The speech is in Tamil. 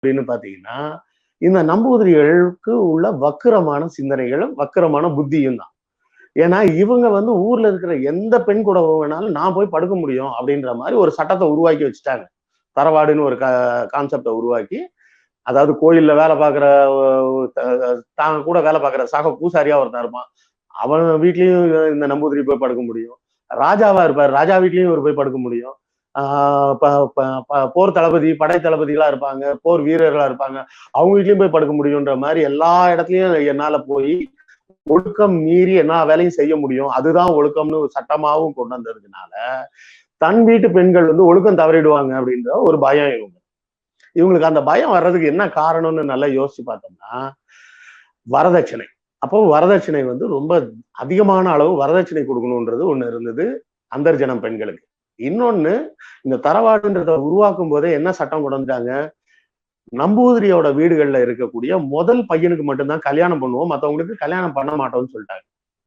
அப்படின்னு பாத்தீங்கன்னா, இந்த நம்பூதிரிகளுக்கு உள்ள வக்கிரமான சிந்தனைகளும், வக்கிரமான புத்தியும் தான். ஏன்னா, இவங்க வந்து ஊர்ல இருக்கிற எந்த பெண் கூட வேணாலும் நான் போய் படுக்க முடியும் அப்படின்ற மாரி ஒரு சட்டத்த உருவாக்கி வச்சுட்டாங்க. தரவாடுன்னு ஒரு கான்செப்ட உருவாக்கி, அதாவது கோயில்ல வேலை பார்க்கிற தாங்க கூட வேலை பார்க்கிற சக பூசாரியா ஒருத்தன் இருப்பான். அவன் வீட்லயும் இந்த நம்பூதிரி போய் படுக்க முடியும். ராஜாவா இருப்பாரு. ராஜா வீட்லயும் இவரு போய் படுக்க முடியும். ஆ ப ப ப போர் தளபதி, படை தளபதிகளா இருப்பாங்க. போர் வீரர்களா இருப்பாங்க. அவங்க வீட்லயும் போய் படுக்க முடியுன்ற மாரி எல்லா இடத்துலயும் என்னால போய் ஒழுக்கம் மீறி எல்லா வேலையும் செய்ய முடியும். அதுதான் ஒழுக்கம்னு ஒரு சட்டமாவும் கொண்டு வந்ததுனால, தன் வீட்டு பெண்கள் வந்து ஒழுக்கம் தவறிடுவாங்க அப்படின்ற ஒரு பயம் இவங்க. இவங்களுக்கு அந்த பயம் வர்றதுக்கு என்ன காரணம்னு நல்லா யோசிச்சு பார்த்தோம்னா, வரதட்சணை. அப்போ வரதட்சணை வந்து ரொம்ப அதிகமான அளவு வரதட்சணை குடுக்கணும்ன்றது ஒண்ணு இருந்தது, அந்தர்ஜனம் பெண்களுக்கு. இன்னொன்னு, இந்த தரவாடுன்றத உருவாக்கும் போதே என்ன சட்டம் கொண்டு வந்துட்டாங்க, நம்பூதிரியோட வீடுகள்ல இருக்கக்கூடிய முதல் பையனுக்கு மட்டும் தான் கல்யாணம் பண்ணுவோம். மத்தவங்களுக்கு கல்யாணம் பண்ண மாட்டோம்னு சொல்லிட்டாங்க.